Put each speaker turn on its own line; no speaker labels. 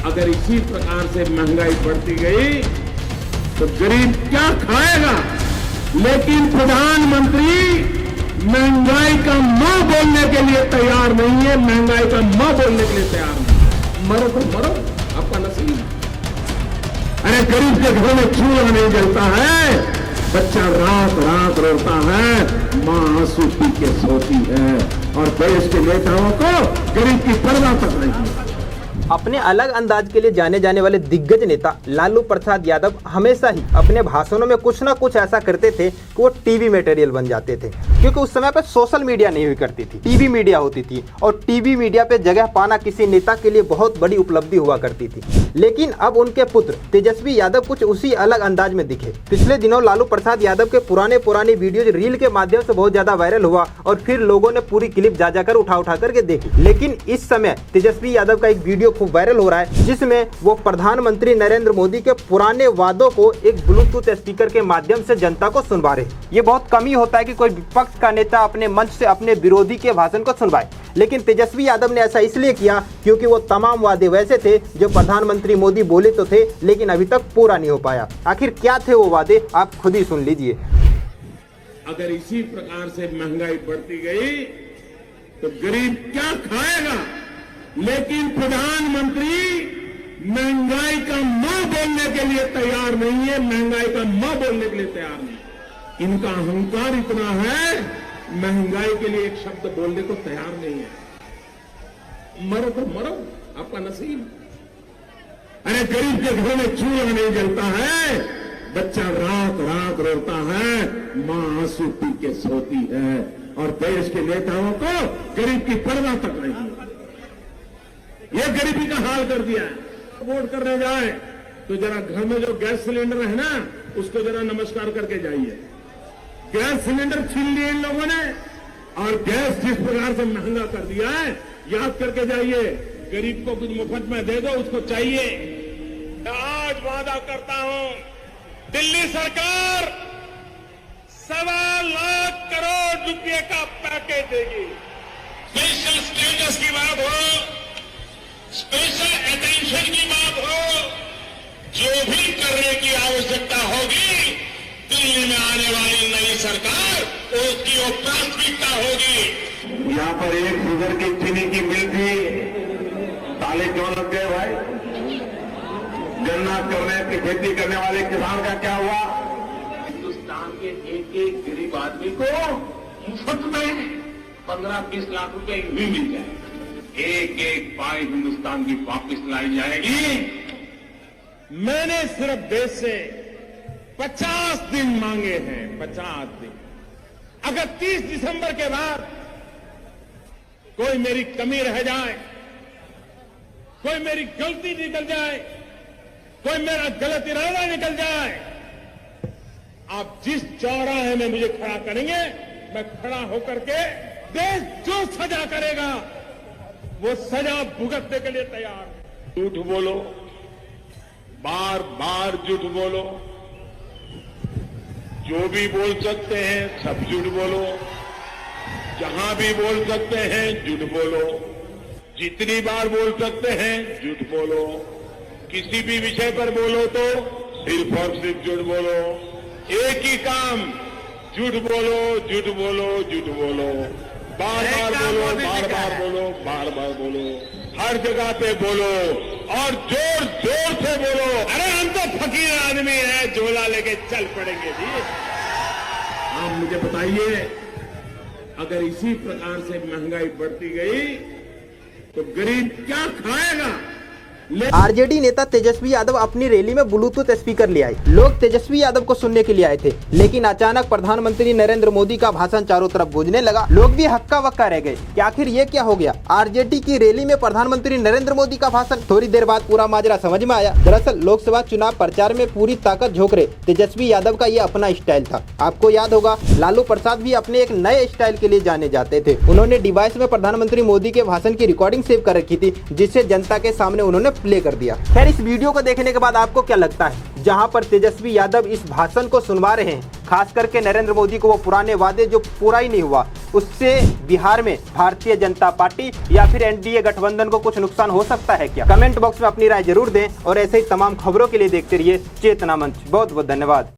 अगर इसी प्रकार से महंगाई बढ़ती गई तो गरीब क्या खाएगा। लेकिन प्रधानमंत्री महंगाई का मां बोलने के लिए तैयार नहीं है, महंगाई का मां बोलने के लिए तैयार नहीं। मरो तो मरो, आपका नसीब। अरे गरीब के घरों में चूल्हा नहीं जलता है, बच्चा रात रात रोता है, मां आंसू पी के सोती है, और देश के नेताओं को गरीब की परवाह तक नहीं है।
अपने अलग अंदाज के लिए जाने जाने वाले दिग्गज नेता लालू प्रसाद यादव हमेशा ही अपने भाषणों में कुछ ना कुछ ऐसा करते थे कि वो टीवी मटेरियल बन जाते थे, क्योंकि उस समय पे सोशल मीडिया नहीं हुई करती थी, टीवी मीडिया होती थी, और टीवी मीडिया पे जगह पाना किसी नेता के लिए बहुत बड़ी उपलब्धि हुआ करती थी। लेकिन अब उनके पुत्र तेजस्वी यादव कुछ उसी अलग अंदाज में दिखे। पिछले दिनों लालू प्रसाद यादव के पुराने वीडियोज रील के माध्यम से बहुत ज्यादा वायरल हुआ, और फिर लोगों ने पूरी क्लिप जा जाकर उठा करके देखी। लेकिन इस समय तेजस्वी यादव का एक वीडियो खूब वायरल हो रहा है, जिसमें वो प्रधानमंत्री नरेंद्र मोदी के पुराने वादों को एक ब्लूटूथ स्पीकर के माध्यम से जनता को सुनवा रहे। ये बहुत कम ही होता है कि कोई विपक्ष का नेता अपने मंच से अपने विरोधी के भाषण को सुनवाए, लेकिन तेजस्वी यादव ने ऐसा इसलिए किया क्योंकि वो तमाम वादे वैसे थे जो प्रधानमंत्री मोदी बोले तो थे, लेकिन अभी तक पूरा नहीं हो पाया। आखिर क्या थे वो वादे, आप खुद ही सुन लीजिए।
अगर इसी प्रकार से महंगाई बढ़ती गई तो गरीब क्या खाएगा। लेकिन प्रधानमंत्री महंगाई का मां बोलने के लिए तैयार नहीं है, महंगाई का मां बोलने के लिए तैयार नहीं। इनका अहंकार इतना है, महंगाई के लिए एक शब्द बोलने को तैयार नहीं है। मरो तो मरो, आपका नसीब। अरे गरीब के घरों में चूल्हा नहीं जलता है, बच्चा रात रात रोता है, मां आंसू पी के सोती है, और देश के नेताओं को गरीब की परवाह तक नहीं है। ये गरीबी का हाल कर दिया है। वोट करने जाए तो जरा घर में जो गैस सिलेंडर है ना, उसको जरा नमस्कार करके जाइए। गैस सिलेंडर छीन लिए इन लोगों ने, और गैस जिस प्रकार से महंगा कर दिया है, याद करके जाइए। गरीब को कुछ मुफ्त में दे दो, उसको चाहिए। आज वादा करता हूं, दिल्ली सरकार 1.25 लाख करोड़ रुपए का पैकेज देगी। स्पेशल स्टेटस की बात हो, स्पेशल अटेंशन की बात हो, जो भी करने की आवश्यकता होगी, दिल्ली में आने वाली नई सरकार उसकी वो प्राथमिकता होगी। यहाँ पर एक शुगर की चीनी की मिल थी, ताले क्यों लग गए भाई? गन्ना करने की खेती करने वाले किसान का क्या हुआ? हिंदुस्तान के एक एक गरीब आदमी को मुफ्त में 15-20 लाख रुपए भी मिल जाए। एक एक पाई हिंदुस्तान की वापस लाई जाएगी। मैंने सिर्फ देश से 50 दिन मांगे हैं, 50 दिन। अगर 30 दिसंबर के बाद कोई मेरी कमी रह जाए, कोई मेरी गलती निकल जाए, कोई मेरा गलत इरादा निकल जाए, आप जिस चौराहे में मुझे खड़ा करेंगे, मैं खड़ा होकर के देश जो सजा करेगा वो सजा भुगतने के लिए तैयार है। झूठ बोलो, बार बार झूठ बोलो, जो भी बोल सकते हैं सब झूठ बोलो, जहां भी बोल सकते हैं झूठ बोलो, जितनी बार बोल सकते हैं झूठ बोलो, किसी भी विषय पर बोलो तो सिर्फ और सिर्फ झूठ बोलो। एक ही काम, झूठ बोलो, झूठ बोलो, झूठ बोलो, बार बार बोलो, बार बार बोलो, बार बार बोलो, हर जगह पे बोलो, और जोर जोर से बोलो। अरे हम तो फकीर आदमी हैं, झोला लेके चल पड़ेंगे जी। आप मुझे बताइए, अगर इसी प्रकार से महंगाई बढ़ती गई तो गरीब क्या खाएगा।
आरजेडी नेता तेजस्वी यादव अपनी रैली में ब्लूटूथ स्पीकर ले आए। लोग तेजस्वी यादव को सुनने के लिए आए थे, लेकिन अचानक प्रधानमंत्री नरेंद्र मोदी का भाषण चारों तरफ गूंजने लगा। लोग भी हक्का बक्का रह गए कि आखिर ये क्या हो गया। आरजेडी की रैली में प्रधानमंत्री नरेंद्र मोदी का भाषण। थोड़ी देर बाद पूरा माजरा समझ में आया। दरअसल लोकसभा चुनाव प्रचार में पूरी ताकत झोंक रहे तेजस्वी यादव का ये अपना स्टाइल था। आपको याद होगा, लालू प्रसाद भी अपने एक नए स्टाइल के लिए जाने जाते थे। उन्होंने डिवाइस में प्रधानमंत्री मोदी के भाषण की रिकॉर्डिंग सेव कर रखी थी, जिससे जनता के सामने उन्होंने प्ले कर दिया। खैर, इस वीडियो को देखने के बाद आपको क्या लगता है? जहां पर तेजस्वी यादव इस भाषण को सुनवा रहे हैं, खास करके नरेंद्र मोदी को वो पुराने वादे जो पूरा ही नहीं हुआ, उससे बिहार में भारतीय जनता पार्टी या फिर एनडीए गठबंधन को कुछ नुकसान हो सकता है क्या? कमेंट बॉक्स में अपनी राय जरूर दें और ऐसे ही तमाम खबरों के लिए देखते रहिए चेतना मंच। बहुत बहुत धन्यवाद।